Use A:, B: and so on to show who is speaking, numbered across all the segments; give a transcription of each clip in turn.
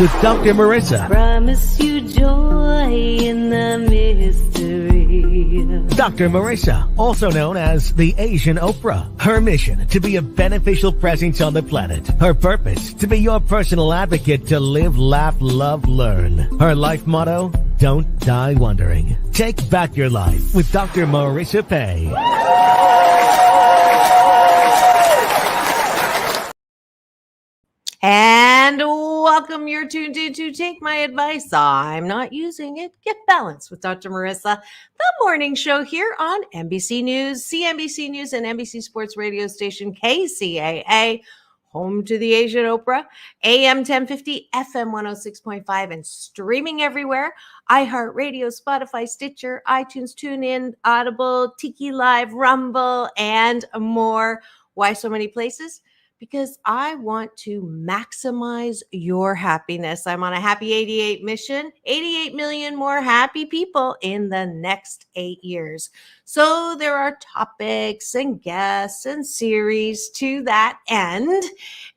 A: with Dr. Marissa.
B: Promise you joy in the mystery.
A: Dr. Marissa, also known as the Asian Oprah. Her mission, to be a beneficial presence on the planet. Her purpose, to be your personal advocate to live, laugh, love, learn. Her life motto, don't die wondering. Take back your life with Dr. Marissa Pay.
B: And welcome. You're tuned in to Take My Advice. I'm not using it. Get balanced with Dr. Marissa, the morning show here on NBC News, CNBC News, and NBC Sports radio station KCAA, home to the Asian Oprah, AM 1050, FM 106.5, and streaming everywhere. iHeartRadio, Spotify, Stitcher, iTunes, TuneIn, Audible, Tiki Live, Rumble, and more. Why so many places? Because I want to maximize your happiness. I'm on a happy 88 mission, 88 million more happy people in the next 8 years. So there are topics and guests and series to that end.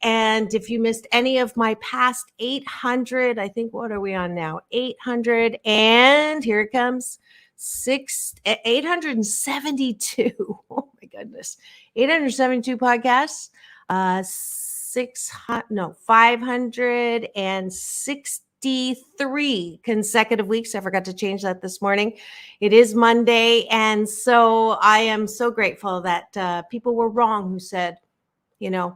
B: And if you missed any of my past 800, I think, what are we on now? 800, and here it comes, 872. Oh my goodness. 872 podcasts. 563 consecutive weeks. I forgot to change that this morning. It is Monday. And so I am so grateful that people were wrong who said,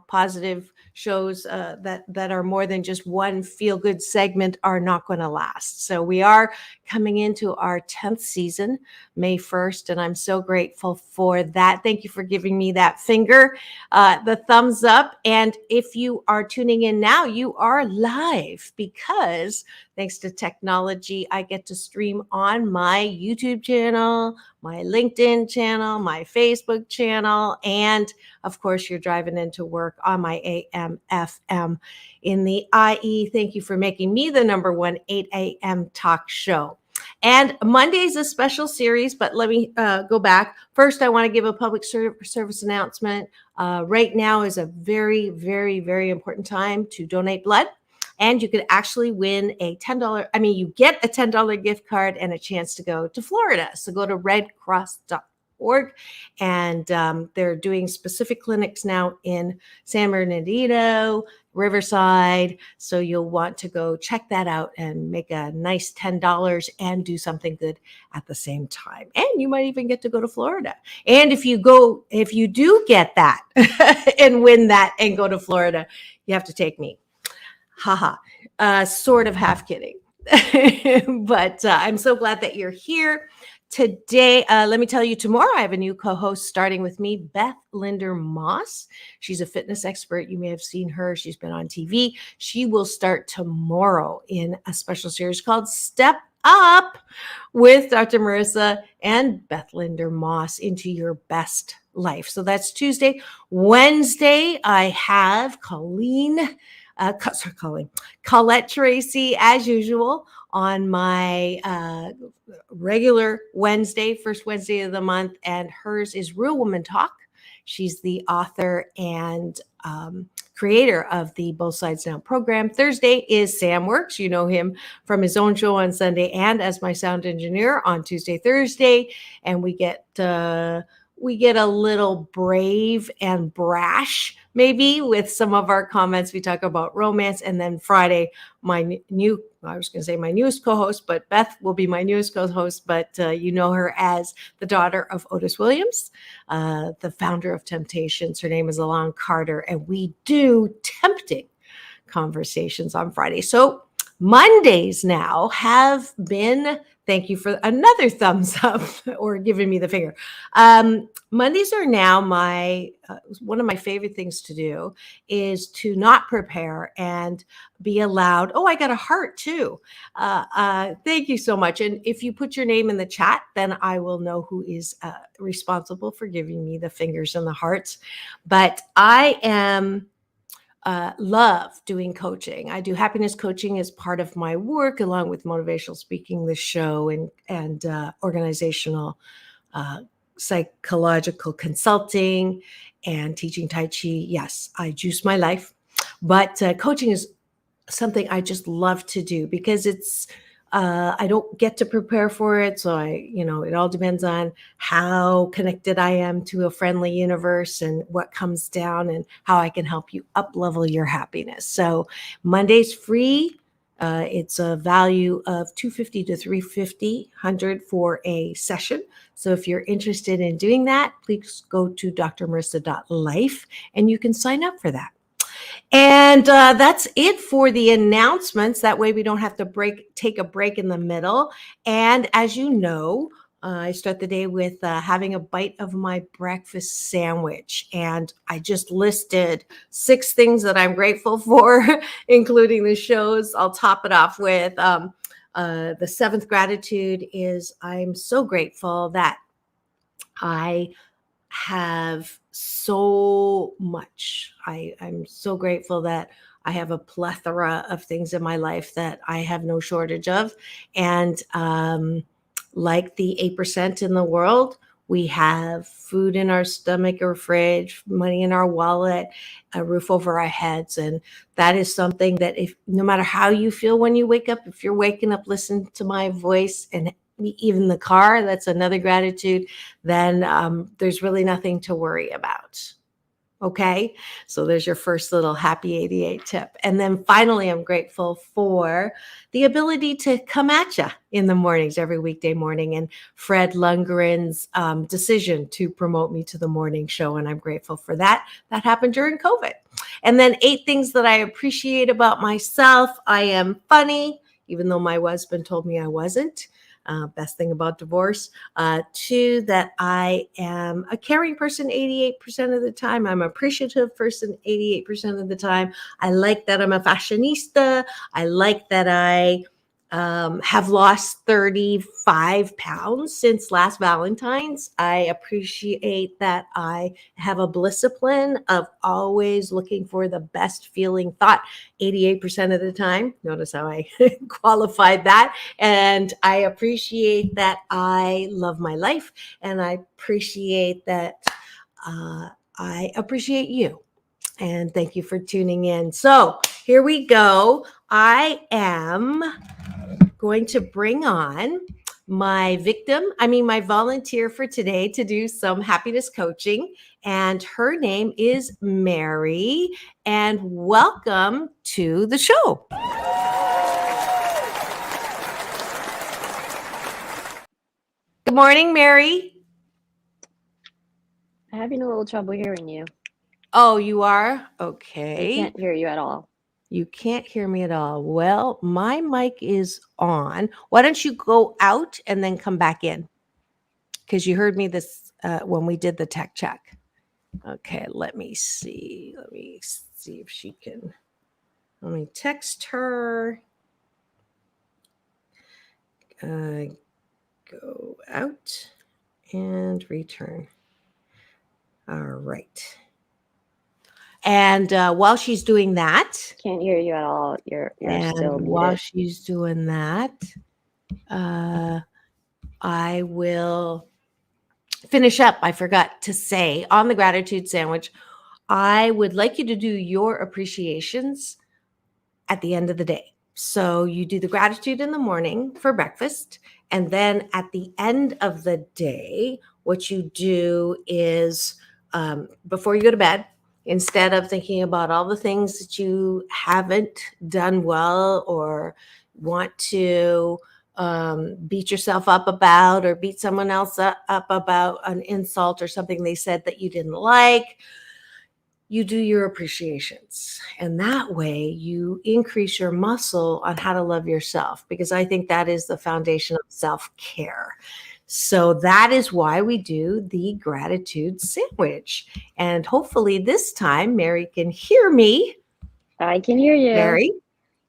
B: positive shows that are more than just one feel-good segment are not going to last. So we are coming into our 10th season, May 1st, and I'm so grateful for that. Thank you for giving me that finger, the thumbs up. And if you are tuning in now, you are live because thanks to technology, I get to stream on my YouTube channel, my LinkedIn channel, my Facebook channel, and of course, you're driving into work on my AM, FM in the IE. Thank you for making me the number one 8 a.m. talk show. And Monday's a special series, but let me go back. First, I want to give a public service announcement. Right now is a very, very, very important time to donate blood. And you could actually win a you get a $10 gift card and a chance to go to Florida. So go to redcross.org. And they're doing specific clinics now in San Bernardino, Riverside. So you'll want to go check that out and make a nice $10 and do something good at the same time. And you might even get to go to Florida. And if you do get that and win that and go to Florida, you have to take me. Haha, sort of half kidding. But I'm so glad that you're here today. Let me tell you, tomorrow I have a new co-host starting with me, Beth Linder Moss. She's a fitness expert. You may have seen her. She's been on TV. She will start tomorrow in a special series called Step Up with Dr. Marissa and Beth Linder Moss into your best life. So that's Tuesday. Wednesday, I have Colette Tracy, as usual, on my regular Wednesday, first Wednesday of the month, and hers is Real Woman Talk. She's the author and creator of the Both Sides Now program. Thursday is Sam Works. You know him from his own show on Sunday and as my sound engineer on Tuesday, Thursday, and we get a little brave and brash, maybe, with some of our comments. We talk about romance. And then Friday, my newest co-host, but Beth will be my newest co-host, but you know her as the daughter of Otis Williams, the founder of Temptations. Her name is Alon Carter, and we do tempting conversations on Friday. So Mondays now have been, thank you for another thumbs up or giving me the finger. Mondays are now one of my favorite things to do is to not prepare and be allowed. Oh, I got a heart too. Thank you so much. And if you put your name in the chat, then I will know who is responsible for giving me the fingers and the hearts. But I am love doing coaching. I do happiness coaching as part of my work, along with motivational speaking, the show, and organizational psychological consulting and teaching Tai Chi. Yes, I juice my life, but coaching is something I just love to do because I don't get to prepare for it. So it all depends on how connected I am to a friendly universe and what comes down and how I can help you up level your happiness. So Monday's free. It's a value of $250 to $350 for a session. So if you're interested in doing that, please go to drmarissa.life and you can sign up for that. And that's it for the announcements. That way we don't have to take a break in the middle. And as you know, I start the day with having a bite of my breakfast sandwich. And I just listed 6 things that I'm grateful for, including the shows. I'll top it off with the 7th gratitude is I'm so grateful that I have so much. I'm so grateful that I have a plethora of things in my life that I have no shortage of. And like the 8% in the world, we have food in our stomach or fridge, money in our wallet, a roof over our heads. And that is something that if no matter how you feel when you wake up, if you're waking up, listen to my voice and even the car, that's another gratitude, then there's really nothing to worry about. Okay. So there's your first little happy 88 tip. And then finally, I'm grateful for the ability to come at you in the mornings, every weekday morning, and Fred Lundgren's decision to promote me to the morning show. And I'm grateful for that. That happened during COVID. And then 8 things that I appreciate about myself. I am funny, even though my husband told me I wasn't. Best thing about divorce. 2, that I am a caring person 88% of the time. I'm an appreciative person 88% of the time. I like that I'm a fashionista. I like that I have lost 35 pounds since last Valentine's. I appreciate that I have a discipline of always looking for the best feeling thought 88% of the time. Notice how I qualified that. And I appreciate that I love my life. And I appreciate that I appreciate you. And thank you for tuning in. So here we go. I am going to bring on my volunteer for today to do some happiness coaching. And her name is Mary. And welcome to the show. Good morning, Mary.
C: I'm having a little trouble hearing you.
B: Oh, you are? Okay.
C: I can't hear you at all.
B: You can't hear me at all. Well, my mic is on. Why don't you go out and then come back in? Because you heard me this when we did the tech check. Okay, let me see. Let me see if she can. Let me text her. Go out and return. All right. And while she's doing that,
C: can't hear you at all. You're still muted.
B: While she's doing that, I will finish up. I forgot to say on the gratitude sandwich, I would like you to do your appreciations at the end of the day. So you do the gratitude in the morning for breakfast. And then at the end of the day, what you do is before you go to bed, instead of thinking about all the things that you haven't done well or want to beat yourself up about or beat someone else up about an insult or something they said that you didn't like, you do your appreciations. And that way you increase your muscle on how to love yourself, because I think that is the foundation of self-care. So that is why we do the gratitude sandwich. And hopefully this time Mary can hear me.
C: I can hear you.
B: Mary?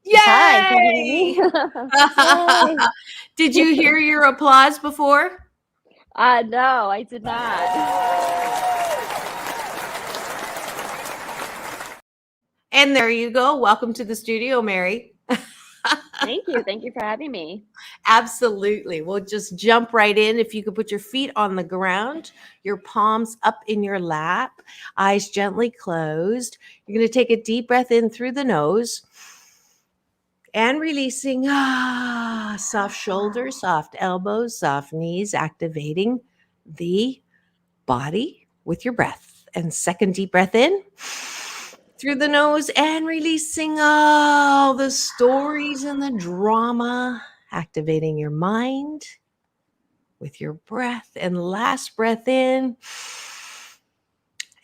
B: Yay!
C: Hi, can you hear me? Yay.
B: Did you hear your applause before?
C: No, I did not.
B: And there you go. Welcome to the studio, Mary.
C: Thank you. Thank you for having me.
B: Absolutely. We'll just jump right in. If you could put your feet on the ground, your palms up in your lap, eyes gently closed. You're going to take a deep breath in through the nose And releasing, soft shoulders, soft elbows, soft knees, activating the body with your breath. And second deep breath in through the nose and releasing all the stories and the drama, activating your mind with your breath. And last breath in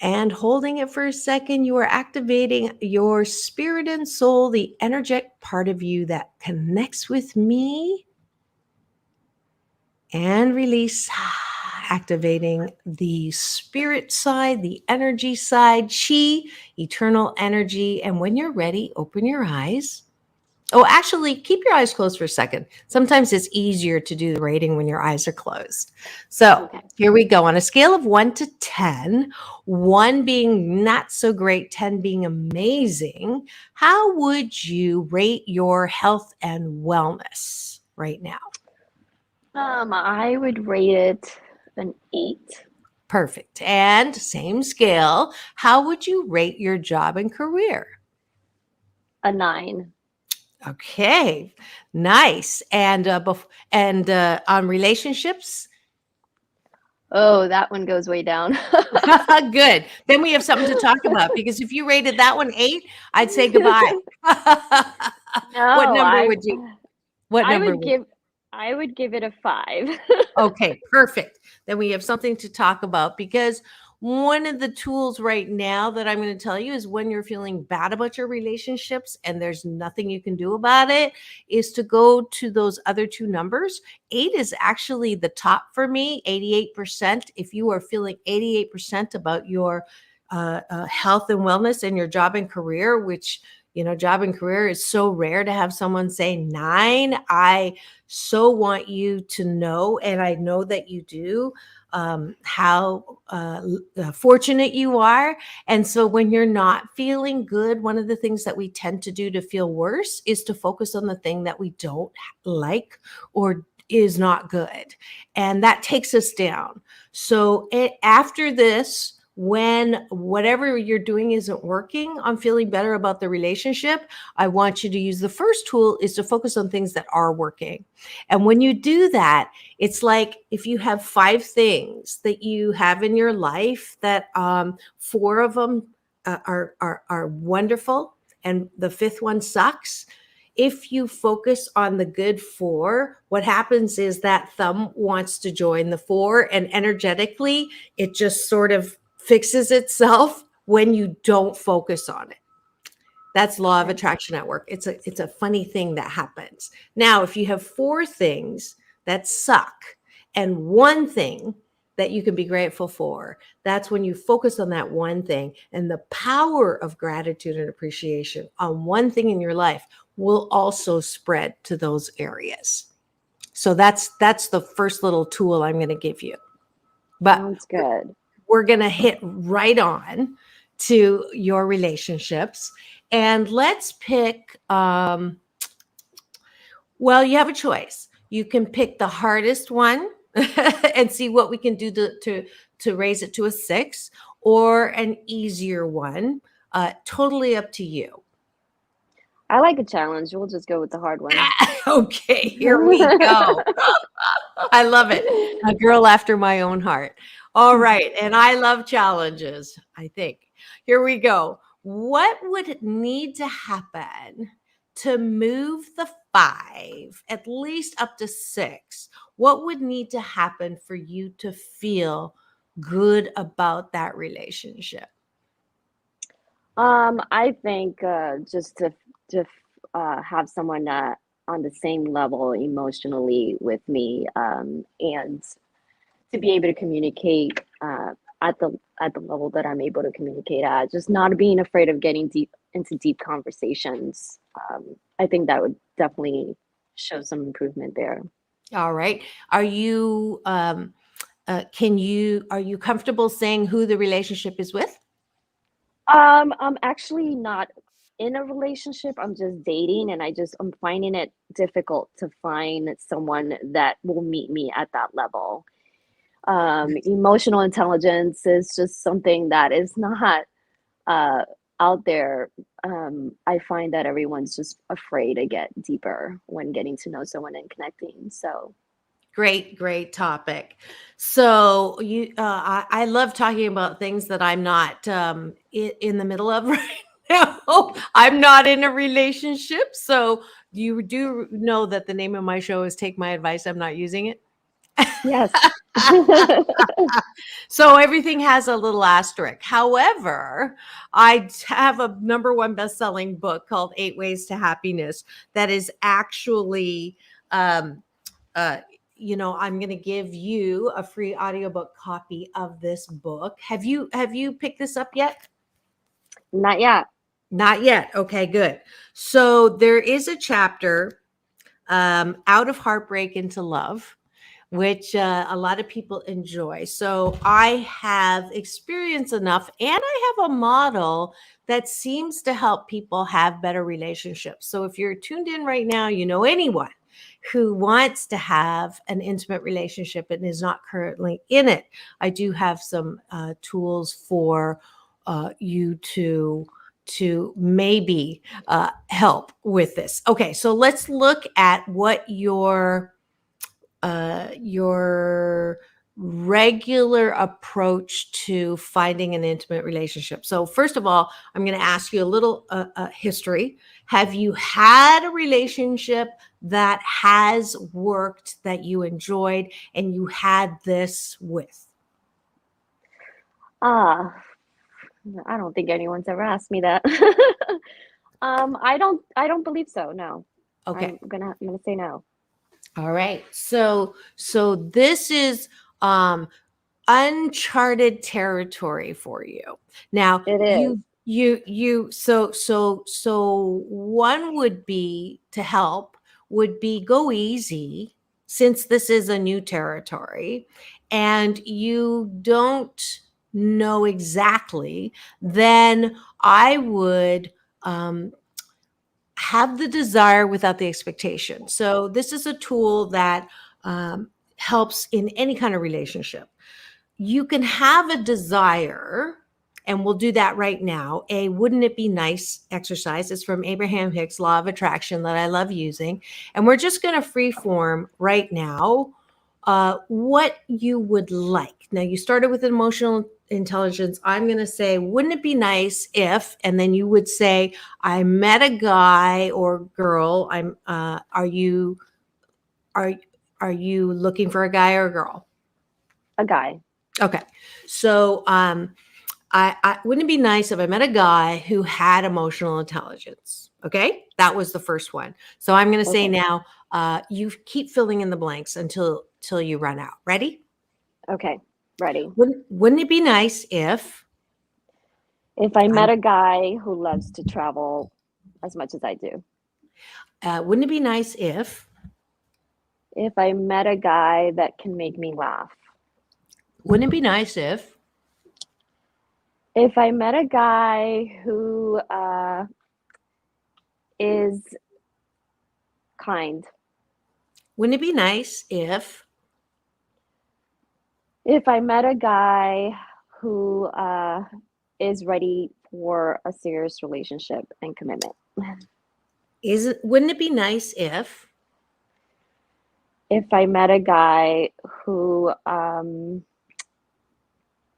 B: and holding it for a second, you are activating your spirit and soul, the energetic part of you that connects with me. And release, activating the spirit side, the energy side, chi, eternal energy. And when you're ready, open your eyes. Oh, actually, keep your eyes closed for a second. Sometimes it's easier to do the rating when your eyes are closed. So
C: Okay.
B: here we go. On a scale of 1 to 10, 1 being not so great, 10 being amazing, how would you rate your health and wellness right now?
C: I would rate it an 8.
B: Perfect. And same scale, how would you rate your job and career?
C: A 9.
B: Okay, nice. And on relationships,
C: Oh, that one goes way down.
B: good. Then we have something to talk about because if you rated that one 8, I'd say goodbye. What
C: No,
B: number would you? What
C: I
B: number
C: would
B: would?
C: give I would give it a 5.
B: Okay, perfect. Then we have something to talk about because one of the tools right now that I'm going to tell you is when you're feeling bad about your relationships and there's nothing you can do about it, is to go to those other two numbers. 8 is actually the top for me, 88%. If you are feeling 88% about your health and wellness and your job and career, which job and career is so rare to have someone say 9. I so want you to know, and I know that you do, how fortunate you are. And so when you're not feeling good, one of the things that we tend to do to feel worse is to focus on the thing that we don't like or is not good. And that takes us down. So after this, when whatever you're doing isn't working on feeling better about the relationship, I want you to use the first tool is to focus on things that are working. And when you do that, it's like if you have 5 things that you have in your life that 4 of them are wonderful and the 5th one sucks. If you focus on the good 4, what happens is that thumb wants to join the 4, and energetically, it just sort of fixes itself when you don't focus on it. That's law of attraction at work. It's a funny thing that happens. Now, if you have 4 things that suck and 1 thing that you can be grateful for, that's when you focus on that 1 thing, and the power of gratitude and appreciation on 1 thing in your life will also spread to those areas. So that's the first little tool I'm going to give you. But
C: Sounds good.
B: we're going to hit right on to your relationships. And let's pick, well, you have a choice. You can pick the hardest one and see what we can do to raise it to a 6, or an easier one. Totally up to you.
C: I like a challenge. We'll just go with the hard one.
B: Okay, here we go. I love it. A girl after my own heart. All right. And I love challenges, I think. Here we go. What would need to happen to move the 5, at least up to 6? What would need to happen for you to feel good about that relationship?
C: I think just to have someone on the same level emotionally with me, and to be able to communicate at the level that I'm able to communicate at, just not being afraid of getting into deep conversations. I think that would definitely show some improvement there.
B: All right. Are you are you comfortable saying who the relationship is with?
C: I'm actually not in a relationship. I'm just dating, and I'm finding it difficult to find someone that will meet me at that level. Emotional intelligence is just something that is not out there, I find that everyone's just afraid to get deeper when getting to know someone and connecting. So,
B: Great topic. So I love talking about things that I'm not in the middle of right now. I'm not in a relationship, so you do know that the name of my show is "Take My Advice." I'm not using it.
C: yes.
B: So everything has a little asterisk. However, I have a number one best-selling book called Eight Ways to Happiness that is actually um, uh, I'm going to give you a free audiobook copy of this book. Have you picked this up yet?
C: Not yet.
B: Not yet. Okay, good. So there is a chapter, out of heartbreak into love, which a lot of people enjoy. So I have experience enough, and I have a model that seems to help people have better relationships. So if you're tuned in right now, you know anyone who wants to have an intimate relationship and is not currently in it, I do have some tools for you to maybe help with this. Okay, so let's look at what your regular approach to finding an intimate relationship. So, first of all, I'm going to ask you a little history. Have you had a relationship that has worked that you enjoyed and you had this with?
C: Ah, I don't think anyone's ever asked me that. I don't believe so. No.
B: Okay.
C: I'm gonna say no.
B: All right. So this is uncharted territory for you. Now,
C: It is.
B: so one would be to help would be go easy since this is a new territory and you don't know exactly, then I would have the desire without the expectation. So this is a tool that helps in any kind of relationship. You can have a desire, and we'll do that right now. A wouldn't it be nice exercise. It's from Abraham Hicks' Law of Attraction that I love using. And we're just going to free form right now what you would like. Now, you started with emotional intelligence. I'm going to say, wouldn't it be nice if, and then you would say, I met a guy or girl. Are, are you looking for a guy or a girl?
C: A guy.
B: Okay. So I wouldn't it be nice if I met a guy who had emotional intelligence? Okay. That was the first one. So I'm going to say
C: Okay.
B: now, you keep filling in the blanks until you run out. Ready?
C: Okay. Ready.
B: Wouldn't it be nice if
C: If I met
B: I'm,
C: a guy who loves to travel as much as I do.
B: wouldn't it be nice
C: If I met a guy that can make me laugh.
B: wouldn't it be nice
C: If I met a guy who is kind.
B: wouldn't it be nice
C: If I met a guy who is ready for a serious relationship and commitment.
B: wouldn't it be nice
C: If I met a guy who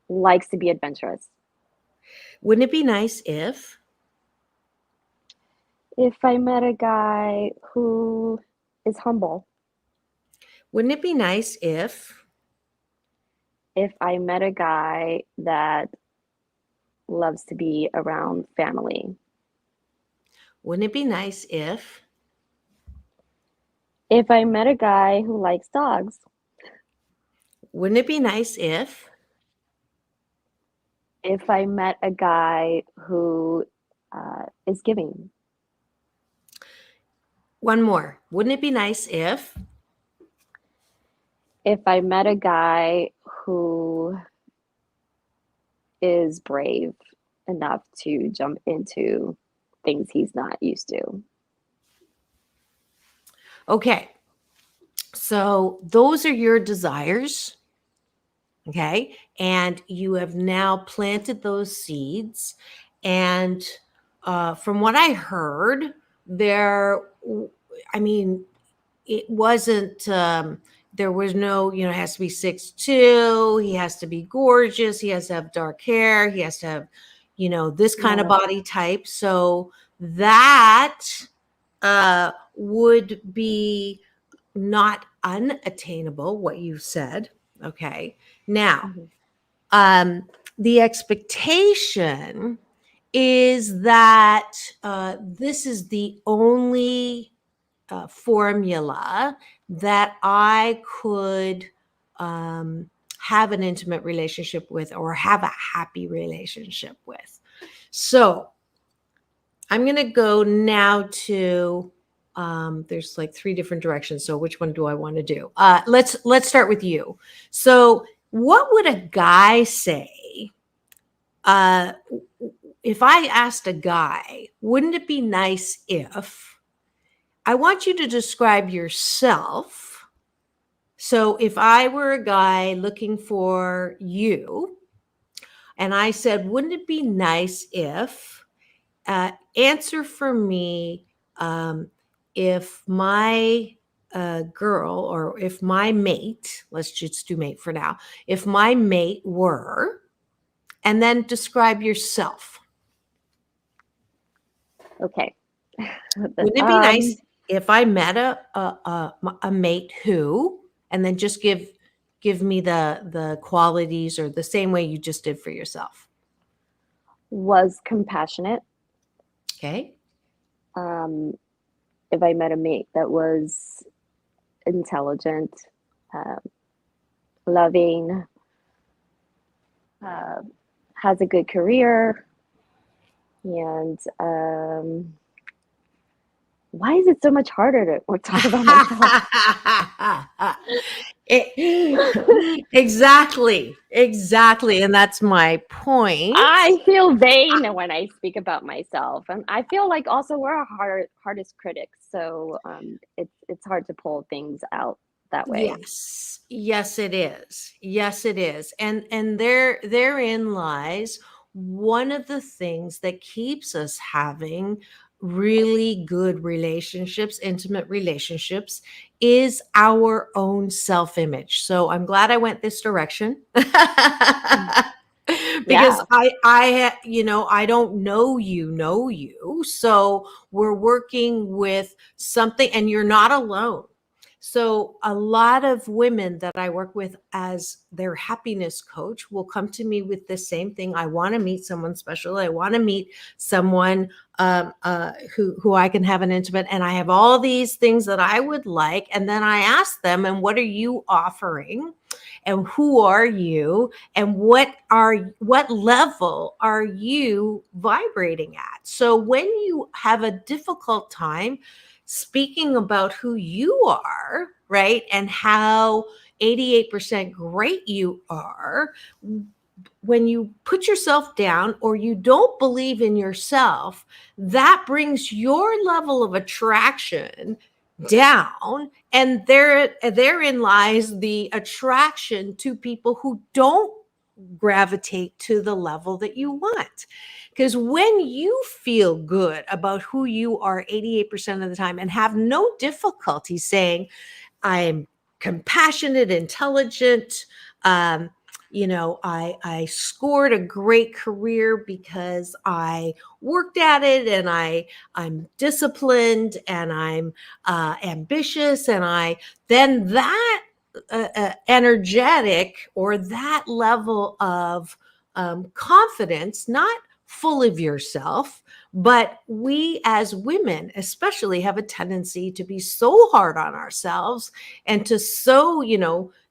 C: likes to be adventurous.
B: wouldn't it be nice
C: If I met a guy who is humble.
B: wouldn't it be nice
C: If I met a guy that loves to be around family.
B: wouldn't it be nice
C: If I met a guy who likes dogs.
B: wouldn't it be nice
C: If I met a guy who is giving.
B: one more, wouldn't it be nice
C: If I met a guy who is brave enough to jump into things he's not used to.
B: Okay. So those are your desires. Okay. And you have now planted those seeds. And from what I heard, there, I mean, it wasn't, there was no, it has to be 6'2", he has to be gorgeous, he has to have dark hair, he has to have, this kind of
C: Yeah.
B: body type. So that would be not unattainable, what you said. Okay. Now,
C: Mhm.
B: the expectation is that this is the only formula that I could have an intimate relationship with or have a happy relationship with. So I'm going to go now to there's like 3 different directions. So which one do I want to do? Let's start with you. So what would a guy say uh, if I asked a guy, wouldn't it be nice if I want you to describe yourself? So if I were a guy looking for you and I said, wouldn't it be nice if, answer for me, if my girl or if my mate, let's just do mate for now, if my mate were, and then describe yourself.
C: Okay.
B: Wouldn't it be nice if I met a mate who, and then just give me the qualities or the same way you just did for yourself?
C: Was compassionate.
B: Okay.
C: If I met a mate that was intelligent, uh, loving, has a good career, and why is it so much harder to talk about myself?
B: Exactly. And that's my point.
C: I feel vain when I speak about myself, and I feel like also we're our hardest critics, so it's hard to pull things out that way.
B: Yes, it is. And therein lies one of the things that keeps us having really good relationships, intimate relationships, is our own self-image. So I'm glad I went this direction. Because
C: Yeah.
B: I don't know you. So we're working with something, and you're not alone. So a lot of women that I work with as their happiness coach will come to me with the same thing. I want to meet someone special. I want to meet someone who I can have an intimate, and I have all these things that I would like. And then I ask them, and what are you offering? And who are you? And what level are you vibrating at? So when you have a difficult time speaking about who you are, right, and how 88% great you are, when you put yourself down or you don't believe in yourself, that brings your level of attraction down. And therein lies the attraction to people who don't gravitate to the level that you want. Because when you feel good about who you are 88% of the time and have no difficulty saying, I'm compassionate, intelligent, I scored a great career because I worked at it, and I'm disciplined, and I'm ambitious, and then that energetic or that level of confidence, not full of yourself, but we as women especially have a tendency to be so hard on ourselves and to so,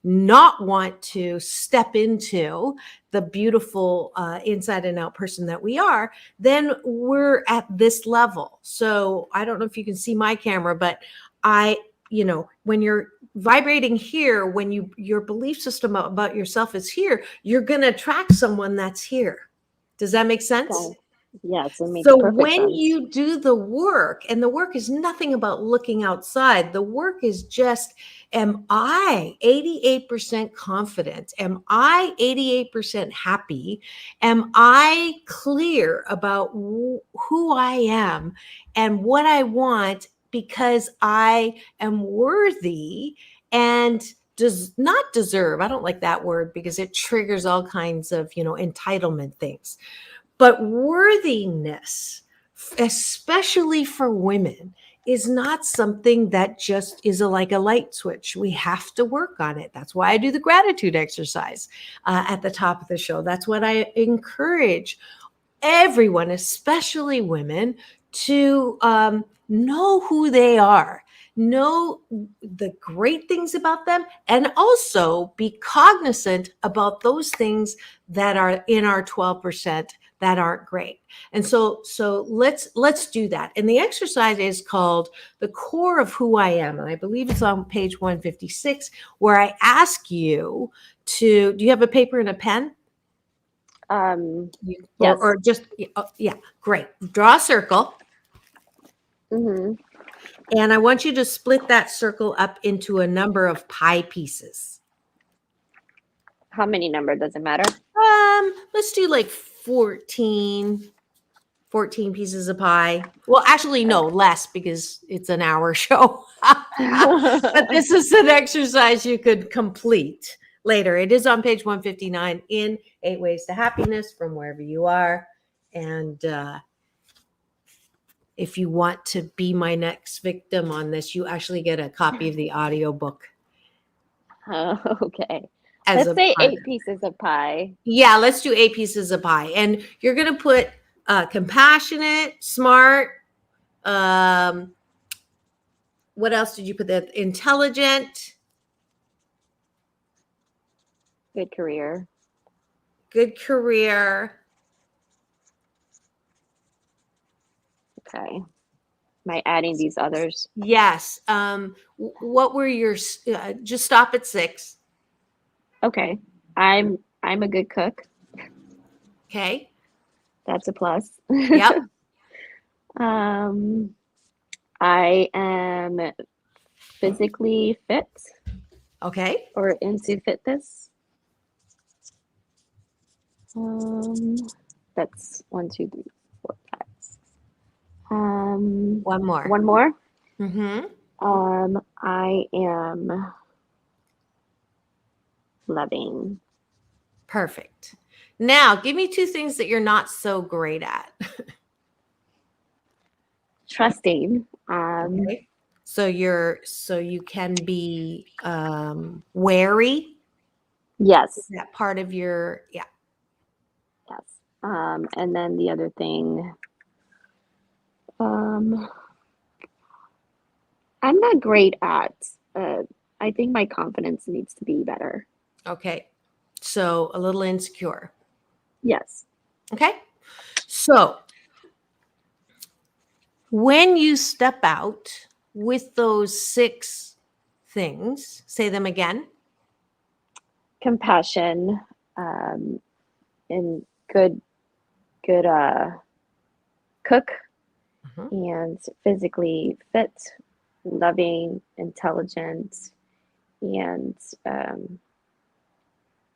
B: not want to step into the beautiful inside and out person that we are. Then we're at this level. So I don't know if you can see my camera, but when you're vibrating here, when your belief system about yourself is here, you're going to attract someone that's here. Does that make sense?
C: Yes, it makes
B: So
C: perfect
B: when
C: sense.
B: you do the work, and the work is nothing about looking outside, the work is just, am I 88% confident? Am I 88% happy? Am I clear about who I am and what I want because I am worthy and does not deserve? I don't like that word because it triggers all kinds of, entitlement things. But worthiness, especially for women, is not something that just is like a light switch. We have to work on it. That's why I do the gratitude exercise at the top of the show. That's what I encourage everyone, especially women, to know who they are, know the great things about them, and also be cognizant about those things that are in our 12% that aren't great. And so let's do that. And the exercise is called the core of who I am, and I believe it's on page 156, where I ask you to, do you have a paper and a pen?
C: Yes.
B: Or just, yeah, great. Draw a circle.
C: Hmm.
B: And I want you to split that circle up into a number of pie pieces.
C: How many number does it matter?
B: Let's do like 14 pieces of pie. Well, actually, no, less because it's an hour show. But this is an exercise you could complete later. It is on page 159 in 8 Ways to Happiness from wherever you are. And if you want to be my next victim on this, you actually get a copy of the audiobook
C: Okay.
B: as
C: Let's
B: a
C: say
B: part.
C: 8 pieces of pie.
B: Yeah, let's do 8 pieces of pie. And you're going to put compassionate, smart. What else did you put there? Intelligent,
C: Good career.
B: good career.
C: Okay. Am I adding these others?
B: Yes. What were your, just stop at 6.
C: Okay. I'm a good cook.
B: Okay.
C: That's a plus.
B: Yep.
C: I am physically fit
B: Okay.
C: or into fitness. That's 1, 2, 3, 4, 5, 6.
B: One more.
C: One more.
B: Mm-hmm.
C: I am loving.
B: Perfect. Now, give me 2 things that you're not so great at.
C: Trusting.
B: Okay. So you can be wary. Is
C: Yes.
B: that part of your, yeah.
C: Yes. And then the other thing, I'm not great at, I think my confidence needs to be better.
B: Okay. So a little insecure.
C: Yes.
B: Okay. So when you step out with those 6 things, say them again.
C: Compassion, and good cook,
B: Mhm.
C: and physically fit, loving, intelligent, and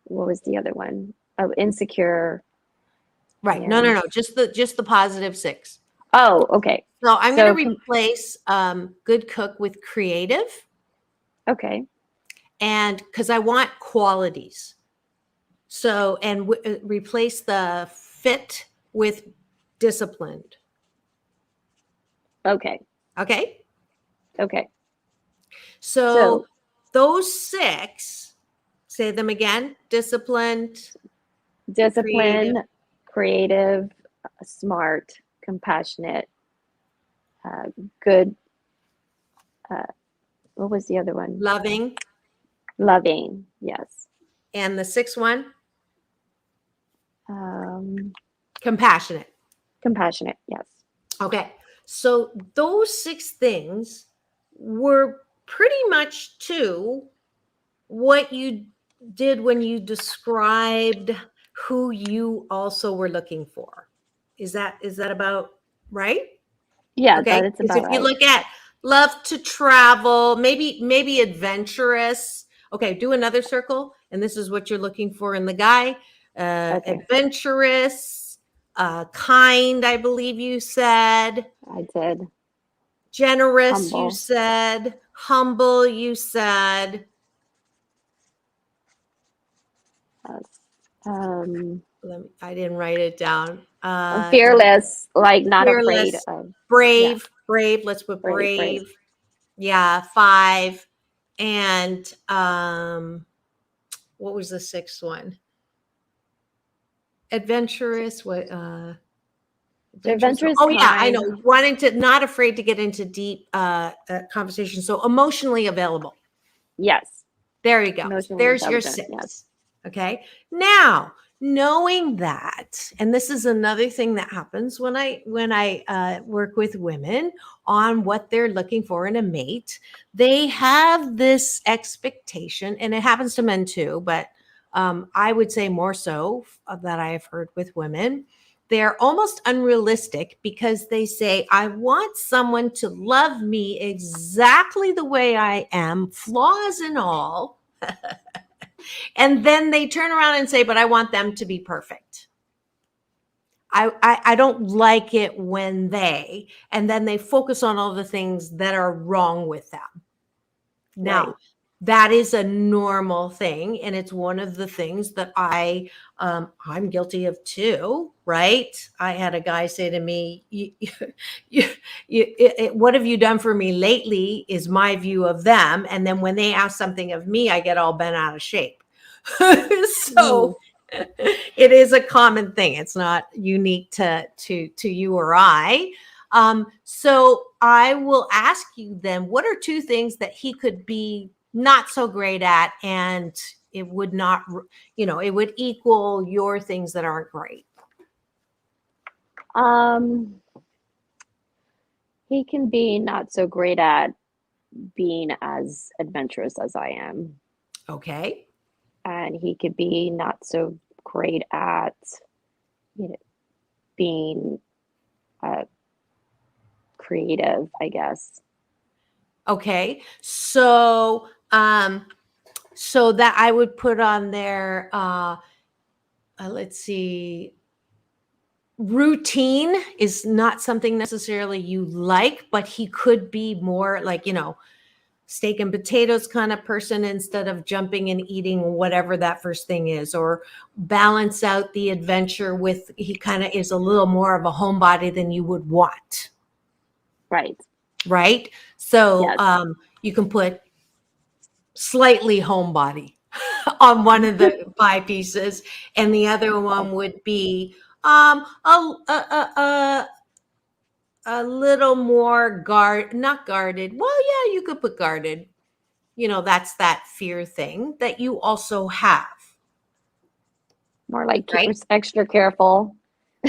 C: what was the other one? Oh, insecure.
B: Right. No,
C: And
B: just the positive 6.
C: oh, okay.
B: So I'm
C: So
B: going to replace good cook with creative,
C: okay.
B: and because I want qualities. So, and replace the fit with disciplined.
C: Okay.
B: Okay.
C: Okay.
B: So
C: So
B: those 6, say them again: disciplined, creative,
C: discipline, creative, smart, compassionate, good. Uh, what was the other one?
B: loving.
C: Loving. Yes.
B: And the 6th one,
C: Um,
B: compassionate.
C: compassionate. Yes.
B: Okay. So those 6 things were pretty much to what you did when you described who you also were looking for Is that about right?
C: Yeah,
B: Okay.
C: that's
B: Because
C: about
B: if you
C: right.
B: look at love to travel, maybe adventurous. Okay, do another circle. And this is what you're looking for in the guy.
C: Okay,
B: Adventurous, kind, I believe you said.
C: I did.
B: Generous, you
C: Humble.
B: said. Humble, you said.
C: Yes.
B: I didn't write it down.
C: Fearless, like not afraid
B: Fearless,
C: of. Yeah,
B: brave. Let's put
C: brave.
B: brave. Yeah, 5. And what was the sixth one? Adventurous. What? Adventurous.
C: Adventurous,
B: Oh yeah, I know.
C: kind.
B: Wanting to, not afraid to get into deep conversation. So emotionally available.
C: Yes.
B: There you go.
C: Emotionally
B: There's your
C: intelligent. Yes.
B: 6. Okay. Now, knowing that, and this is another thing that happens when I work with women on what they're looking for in a mate, they have this expectation, and it happens to men too, but I would say more so that I have heard with women. They're almost unrealistic because they say, I want someone to love me exactly the way I am, flaws and all. And then they turn around and say, but I want them to be perfect. I don't like it when and then they focus on all the things that are wrong with them.
C: Right.
B: Now, that is a normal thing, and it's one of the things that I'm guilty of too, right? I had a guy say to me, what have you done for me lately is my view of them, and then when they ask something of me, I get all bent out of shape.
C: Mm.
B: So it is a common thing. It's not unique to you or I. So I will ask you then, what are 2 things that he could be not so great at, and it would not, it would equal your things that aren't great?
C: Um, he can be not so great at being as adventurous as I am,
B: Okay.
C: and he could be not so great at, you know, being uh, creative, I guess.
B: Okay. So that I would put on there, let's see, routine is not something necessarily you like, but he could be more like, steak and potatoes kind of person instead of jumping and eating whatever that first thing is, or balance out the adventure with, he kind of is a little more of a homebody than you would want.
C: Right.
B: Right. So
C: Yes.
B: you can put slightly homebody on one of the 5 pieces, and the other one would be a little more not guarded. Well, yeah, you could put guarded. That's that fear thing that you also have,
C: More like
B: right?
C: extra careful.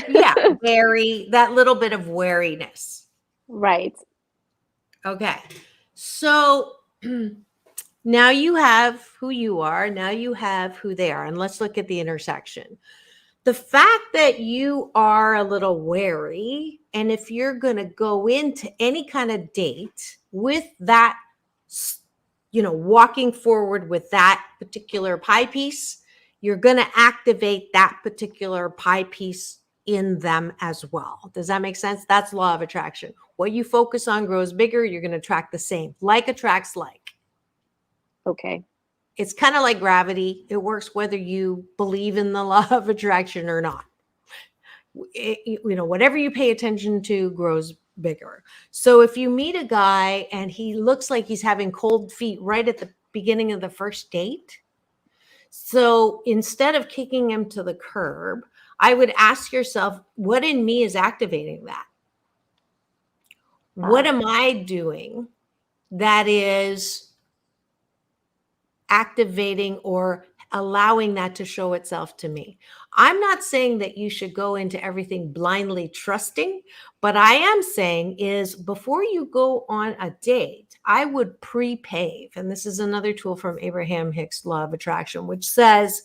B: Yeah, wary, that little bit of wariness.
C: Right.
B: Okay. So now you have who you are, now you have who they are, and let's look at the intersection. The fact that you are a little wary, and if you're going to go into any kind of date with that, walking forward with that particular pie piece, you're going to activate that particular pie piece in them as well. Does that make sense? That's law of attraction. What you focus on grows bigger. You're going to attract the same. Like attracts like.
C: Okay.
B: It's kind of like gravity. It works whether you believe in the law of attraction or not. Whatever you pay attention to grows bigger. So if you meet a guy and he looks like he's having cold feet right at the beginning of the first date, so instead of kicking him to the curb, I would ask yourself, what in me is activating that? What am I doing that is activating or allowing that to show itself to me? I'm not saying that you should go into everything blindly trusting, but I am saying is before you go on a date, I would pre-pave. And this is another tool from Abraham Hicks' Law of Attraction, which says,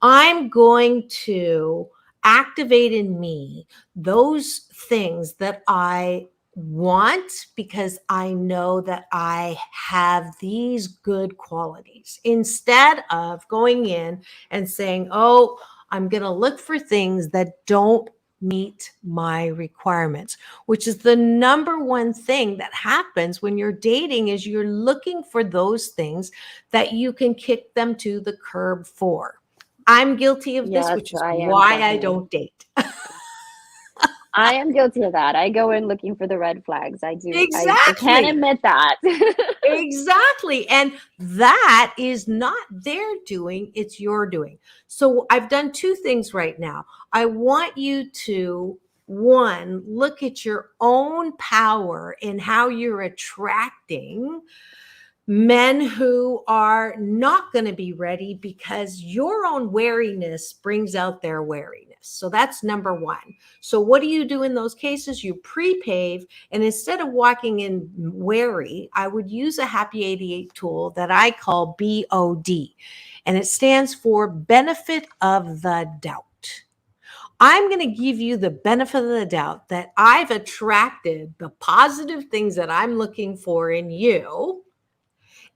B: I'm going to activate in me those things that I want, because I know that I have these good qualities, instead of going in and saying, oh, I'm going to look for things that don't meet my requirements, which is the number one thing that happens when you're dating, is you're looking for those things that you can kick them to the curb for. I'm guilty of this,
C: Yes,
B: which is
C: I am
B: why I
C: definitely.
B: don't date.
C: I am guilty of that. I go in looking for the red flags. I do. I can't
B: Exactly.
C: admit that.
B: Exactly. And that is not their doing, it's your doing. So I've done two things right now. I want you to, one, look at your own power in how you're attracting men who are not going to be ready, because your own wariness brings out their wariness. So that's number one. So what do you do in those cases? You pre-pave, and instead of walking in wary, I would use a Happy 88 tool that I call BOD, and it stands for benefit of the doubt. I'm going to give you the benefit of the doubt that I've attracted the positive things that I'm looking for in you.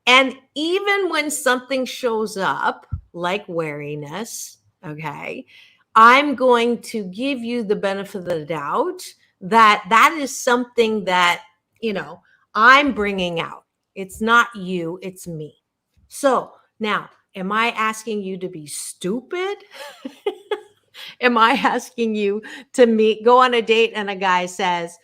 B: And even when something shows up, like wariness, okay, I'm going to give you the benefit of the doubt that that is something that, I'm bringing out. It's not you, it's me. So now, am I asking you to be stupid? Am I asking you to go on a date and a guy says,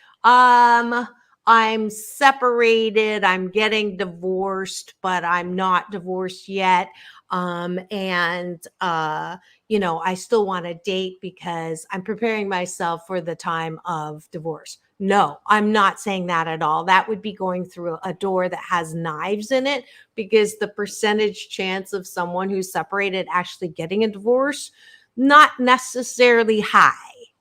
B: I'm separated, I'm getting divorced, but I'm not divorced yet. And I still want to date because I'm preparing myself for the time of divorce. No, I'm not saying that at all. That would be going through a door that has knives in it, because the percentage chance of someone who's separated actually getting a divorce, not necessarily high.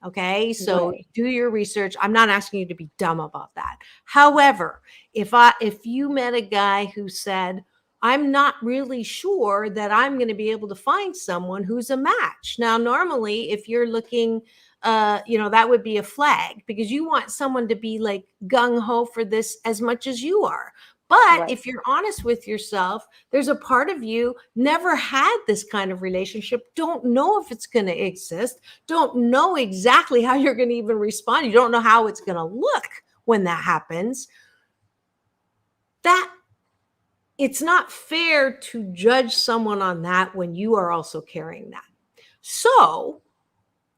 B: Okay. So
C: Right.
B: do your research. I'm not asking you to be dumb about that. However, if you met a guy who said, I'm not really sure that I'm going to be able to find someone who's a match. Now, normally, if you're looking, that would be a flag, because you want someone to be like gung ho for this as much as you are. But
C: Right.
B: if you're honest with yourself, there's a part of you never had this kind of relationship, don't know if it's going to exist, don't know exactly how you're going to even respond. You don't know how it's going to look when that happens. That it's not fair to judge someone on that when you are also carrying that. So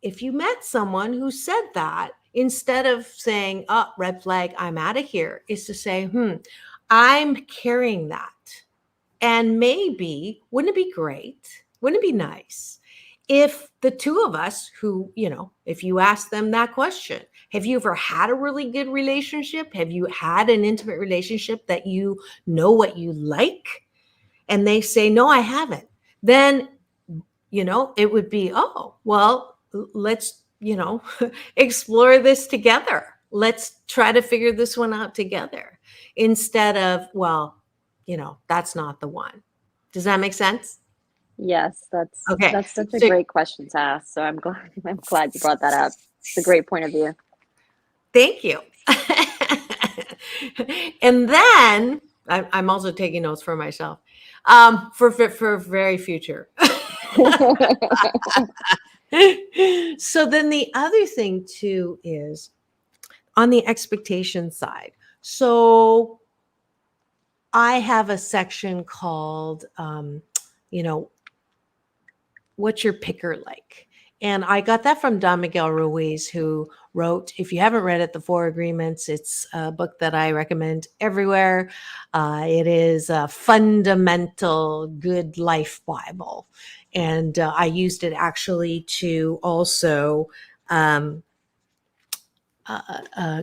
B: if you met someone who said that, instead of saying, oh, red flag, I'm out of here, is to say, I'm carrying that. And maybe, wouldn't it be great? Wouldn't it be nice if the two of us who, if you ask them that question, have you ever had a really good relationship? Have you had an intimate relationship that you know what you like? And they say, no, I haven't. Then, it would be, oh, well, let's, explore this together. Let's try to figure this one out together, instead of, well, that's not the one. Does that make sense?
C: Yes, that's
B: Okay.
C: that's such a
B: So
C: great question to ask. So I'm glad you brought that up. It's a great point of view.
B: thank you. And then I'm also taking notes for myself, for very future. So then the other thing too is on the expectation side. So I have a section called, what's your picker like? And I got that from Don Miguel Ruiz, who wrote, if you haven't read it, The Four Agreements. It's a book that I recommend everywhere. It is a fundamental good life Bible. And I used it actually to also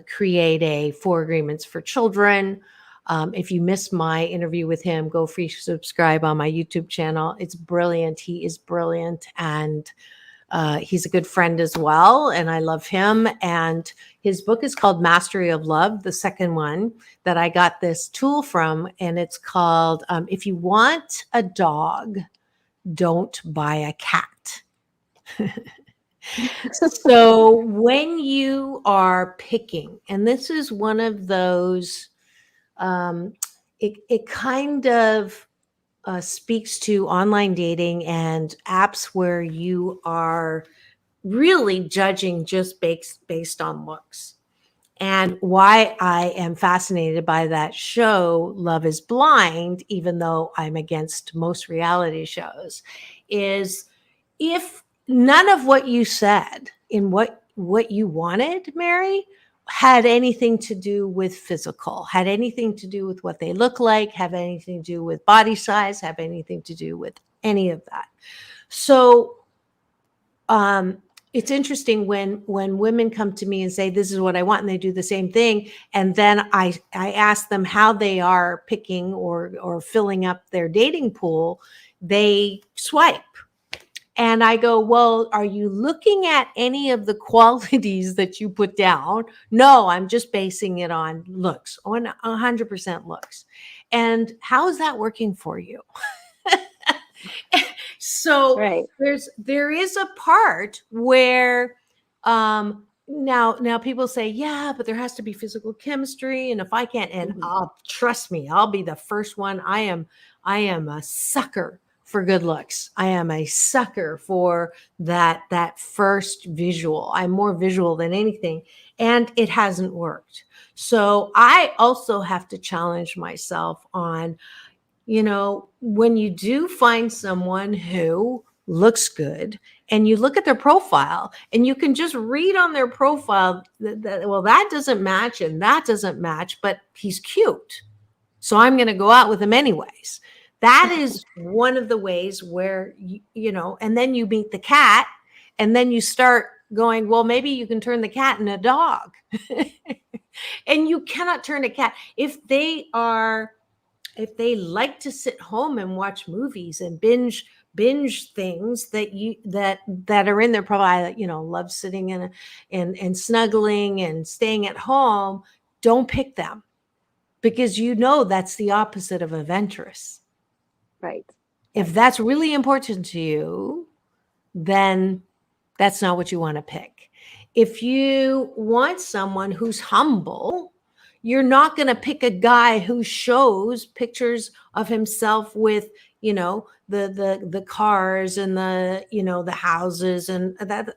B: create a Four Agreements for Children. If you missed my interview with him, go free subscribe on my YouTube channel. It's brilliant. He is brilliant. And he's a good friend as well. And I love him. And his book is called Mastery of Love, the second one that I got this tool from. And it's called If You Want a Dog, Don't Buy a Cat. So when you are picking, and this is one of those, um, it kind of speaks to online dating and apps where you are really judging just based on looks. And why I am fascinated by that show, Love is Blind, even though I'm against most reality shows, is if none of what you said in what you wanted, Mary, had anything to do with physical, had anything to do with what they look like, have anything to do with body size, have anything to do with any of that. So it's interesting when women come to me and say, this is what I want, and they do the same thing. And then I ask them how they are picking or filling up their dating pool. They swipe. And I go, well, are you looking at any of the qualities that you put down? No, I'm just basing it on looks, on 100% looks. And how is that working for you? So
C: Right.
B: there is a part where now people say, yeah, but there has to be physical chemistry. And if I can't, and trust me, I'll be the first one. I am a sucker for good looks. I am a sucker for that first visual. I'm more visual than anything, and it hasn't worked. So I also have to challenge myself on, when you do find someone who looks good and you look at their profile and you can just read on their profile well, that doesn't match and that doesn't match, but he's cute, so I'm going to go out with him anyways. That is one of the ways where, and then you meet the cat and then you start going, well, maybe you can turn the cat into a dog. And you cannot turn a cat. If they like to sit home and watch movies and binge things that are in their profile, love sitting and snuggling and staying at home, don't pick them, because that's the opposite of adventurous.
C: Right.
B: If that's really important to you, then that's not what you want to pick. If you want someone who's humble, you're not going to pick a guy who shows pictures of himself with, the cars and the houses, and that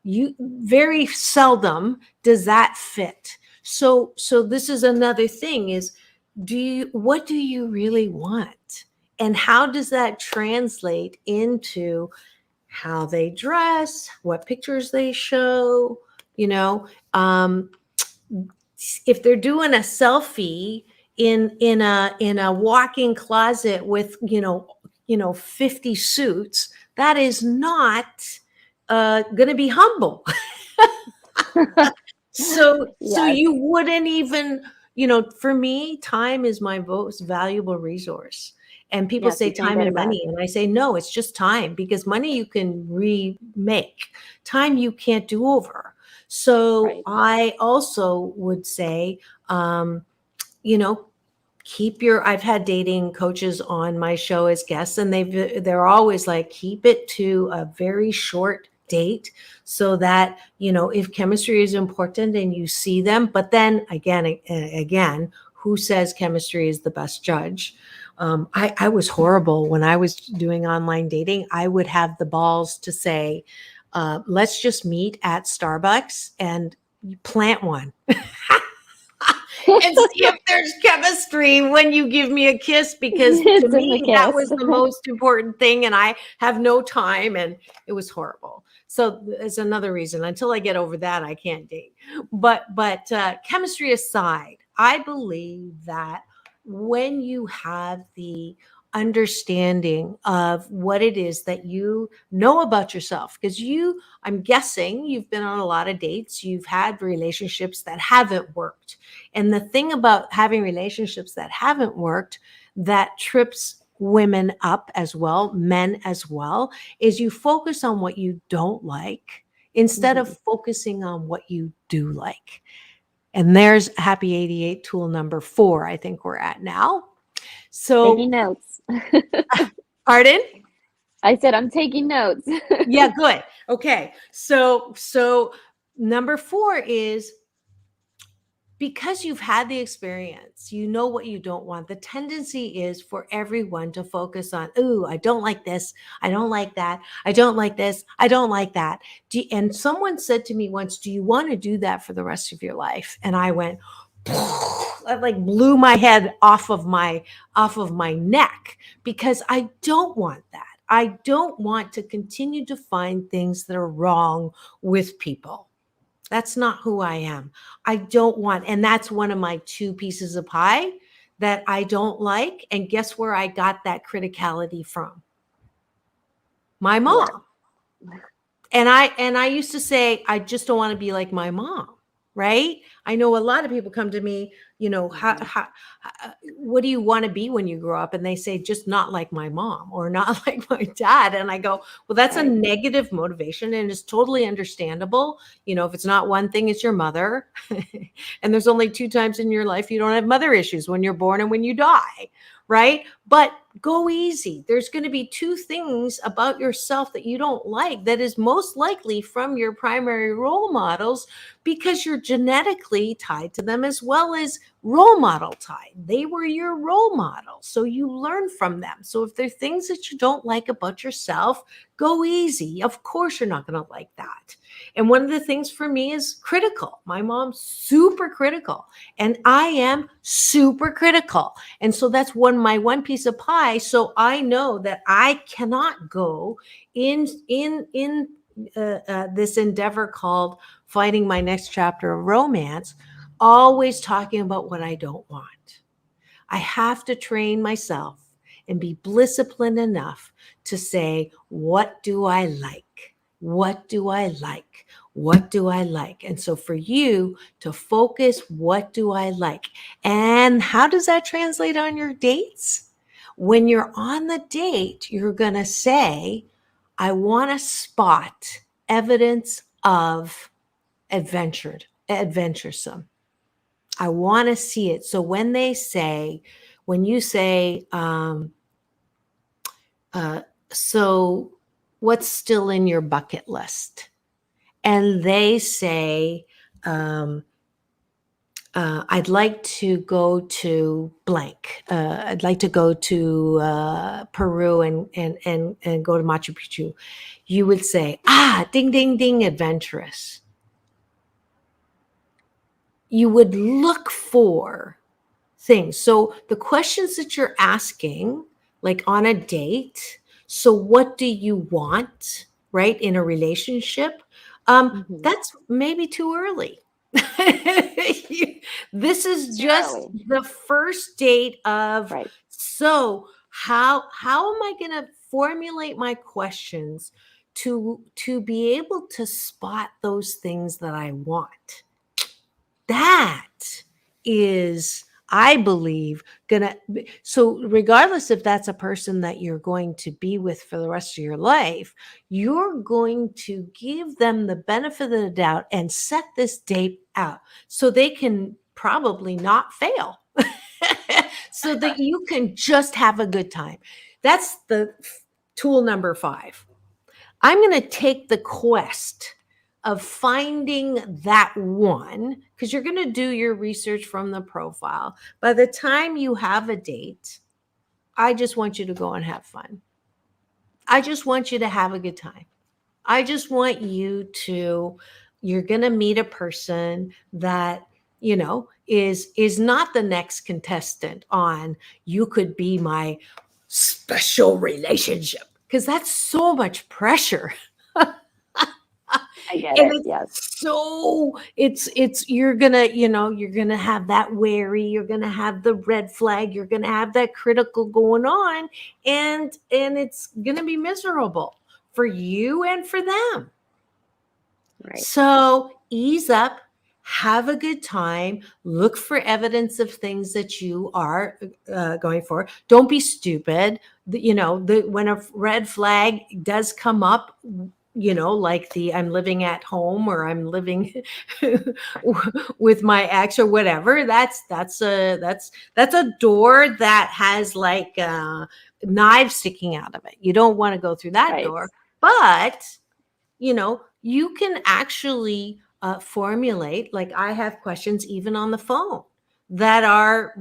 B: you very seldom does that fit. So this is another thing is, what do you really want? And how does that translate into how they dress, what pictures they show, if they're doing a selfie in a walk-in closet with 50 suits, that is not going to be humble. So you wouldn't even, for me, time is my most valuable resource. And people say time and money. And I say, no, it's just time, because money you can remake. Time you can't do over. So I also would say, I've had dating coaches on my show as guests, and they're always like, keep it to a very short date, so that, if chemistry is important and you see them, but then again, who says chemistry is the best judge? I was horrible when I was doing online dating. I would have the balls to say, let's just meet at Starbucks and plant one. And see if there's chemistry when you give me a kiss, because to me, that was the most important thing. And I have no time, and it was horrible. So it's another reason. Until I get over that, I can't date. But chemistry aside, I believe that when you have the understanding of what it is that you know about yourself, because I'm guessing you've been on a lot of dates, you've had relationships that haven't worked. And the thing about having relationships that haven't worked that trips women up as well, men as well, is you focus on what you don't like instead of focusing on what you do like. And there's Happy 88 tool number 4, I think we're at now. So
C: taking notes.
B: Pardon?
C: I said I'm taking notes.
B: Yeah, good. Okay. So number 4 is, because you've had the experience, you know what you don't want. The tendency is for everyone to focus on, "Ooh, I don't like this. I don't like that. I don't like this. I don't like that." And someone said to me once, "Do you want to do that for the rest of your life?" And I went, I like blew my head off of my neck, because I don't want that. I don't want to continue to find things that are wrong with people. That's not who I am. I don't want, and that's one of my 2 pieces of pie that I don't like. And guess where I got that criticality from? My
C: What?
B: mom. And I used to say, I just don't want to be like my mom, right? I know a lot of people come to me, what do you want to be when you grow up? And they say, just not like my mom or not like my dad. And I go, well, that's a
C: Right.
B: negative motivation, and it's totally understandable. If it's not one thing, it's your mother. And there's only 2 times in your life you don't have mother issues: when you're born and when you die, right? But go easy. There's going to be 2 things about yourself that you don't like that is most likely from your primary role models, because you're genetically tied to them, as well as role model tied. They were your role model, so you learn from them. So if there are things that you don't like about yourself, go easy. Of course you're not going to like that. And one of the things for me is critical. My mom's super critical, and I am super critical. And so that's my one piece of pie. So I know that I cannot go in this endeavor called finding my next chapter of romance, always talking about what I don't want. I have to train myself and be disciplined enough to say, what do I like? What do I like? What do I like? And so for you to focus, what do I like? And how does that translate on your dates? When you're on the date, you're going to say, I want to spot evidence of adventuresome. I want to see it. So when you say, so what's still in your bucket list? And they say, I'd like to go to blank. I'd like to go to Peru and go to Machu Picchu. You would say, ding, ding, ding, adventurous. You would look for things. So the questions that you're asking, like on a date, so what do you want, right, in a relationship? That's maybe too early. This is just the first date of,
C: Right.
B: So how am I going to formulate my questions to be able to spot those things that I want? That is, I believe, so regardless if that's a person that you're going to be with for the rest of your life, you're going to give them the benefit of the doubt and set this date out so they can probably not fail. So that you can just have a good time. That's the tool number 5. I'm going to take the quest of finding that one, because you're going to do your research from the profile. By the time you have a date, I just want you to go and have fun. I just want you to have a good time. I just want you're going to meet a person that, is not the next contestant on You Could Be My Special Relationship, because that's so much pressure.
C: I get
B: And
C: it.
B: it's
C: Yes.
B: so you're gonna have that wary, you're gonna have the red flag, you're gonna have that critical going on, and it's gonna be miserable for you and for them.
C: Right.
B: So ease up, have a good time, look for evidence of things that you are going for. Don't be stupid. When a red flag does come up, like I'm living at home, or I'm living with my ex, or whatever. That's a door that has like knives sticking out of it. You don't want to go through that
C: Right.
B: door, but you can actually formulate, like I have questions even on the phone that are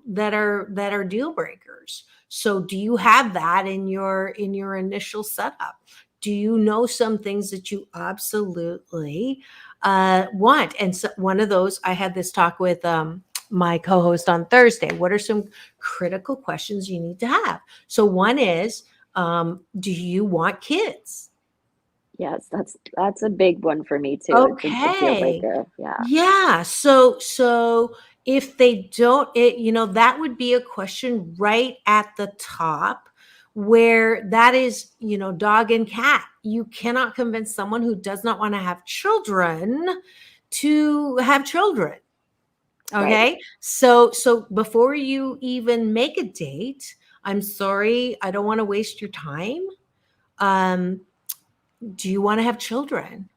B: that are deal breakers. So do you have that in your initial setup? Do you know some things that you absolutely want? And so one of those, I had this talk with my co-host on Thursday. What are some critical questions you need to have? So one is, do you want kids?
C: Yes, that's a big one for me too. It's a deal
B: Okay.
C: breaker. Yeah.
B: Yeah. So if they don't, that would be a question right at the top, where that is, dog and cat. You cannot convince someone who does not want to have children to have children.
C: Right.
B: Okay. So before you even make a date, I'm sorry, I don't want to waste your time. Um, do you want to have children?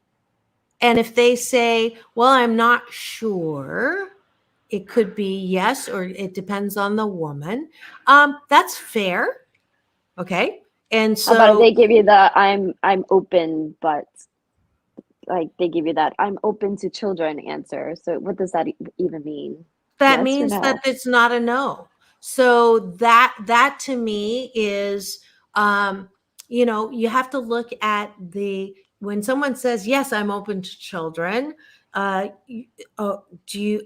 B: And if they say, well, I'm not sure, it could be yes, or it depends on the woman. That's fair. Okay. And
C: How about if
B: so
C: they give you the I'm open, but like they give you that I'm open to children answer. So what does that even mean?
B: that
C: Yes or
B: means that
C: no?
B: it's not a no. So that to me is, you have to look at when someone says, yes, I'm open to children. You- do you,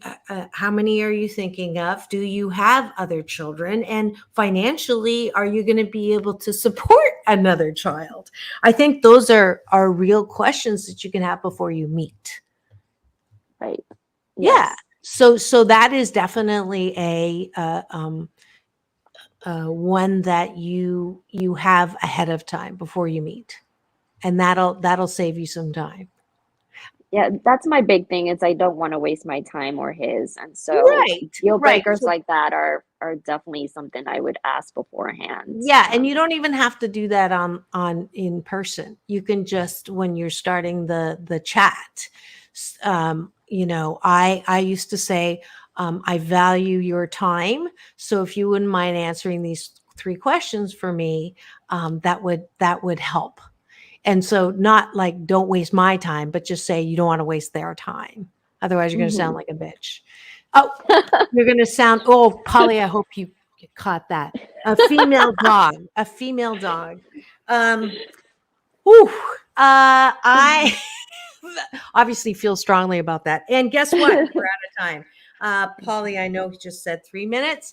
B: how many are you thinking of? Do you have other children? And financially, are you going to be able to support another child? I think those are real questions that you can have before you meet.
C: Right.
B: Yeah.
C: Yes.
B: So that is definitely one that you have ahead of time before you meet, and that'll save you some time.
C: Yeah, that's my big thing is I don't want to waste my time or his. And so
B: Right.
C: deal
B: Right.
C: breakers
B: So,
C: like that are definitely something I would ask beforehand.
B: yeah, and you don't even have to do that on in person. You can just, when you're starting the chat. I used to say, I value your time. So if you wouldn't mind answering these 3 questions for me, that would help. And so, not like don't waste my time, but just say you don't want to waste their time. Otherwise, you're going to sound
C: Hmm.
B: like a bitch. Oh, you're going to sound, oh, Polly, I hope you caught that. A female dog, a female dog. Um, whew, I obviously feel strongly about that. And guess what? We're out of time. Polly, I know he just said 3 minutes.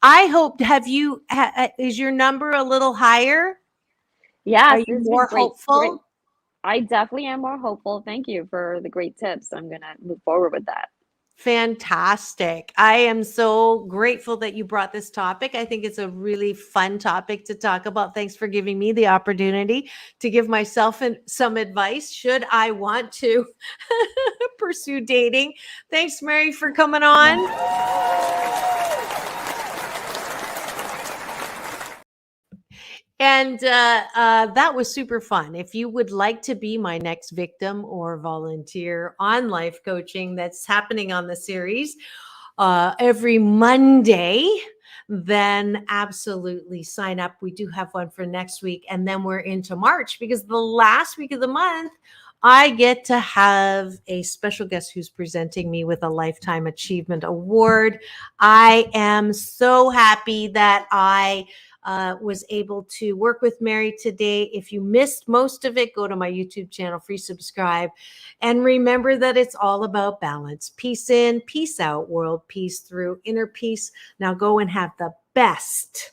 B: I hope, is your number a little higher? Are
C: Yes,
B: you
C: it's been
B: more
C: great. Great.
B: hopeful?
C: I definitely am more hopeful. Thank you for the great tips. I'm gonna move forward with that.
B: Fantastic. I am so grateful that you brought this topic. I think it's a really fun topic to talk about. Thanks for giving me the opportunity to give myself some advice should I want to pursue dating. Thanks, Mary, for coming on. And that was super fun. If you would like to be my next victim or volunteer on life coaching that's happening on the series every Monday, then absolutely sign up. We do have one for next week. And then we're into March, because the last week of the month, I get to have a special guest who's presenting me with a Lifetime Achievement Award. I am so happy that I was able to work with Mary today. If you missed most of it, go to my YouTube channel, free subscribe. And remember that it's all about balance. Peace in, peace out, world peace through, inner peace. Now go and have the best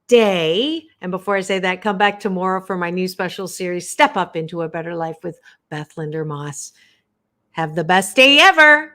B: day. And before I say that, come back tomorrow for my new special series, Step Up into a Better Life with Beth Linder Moss. Have the best day ever.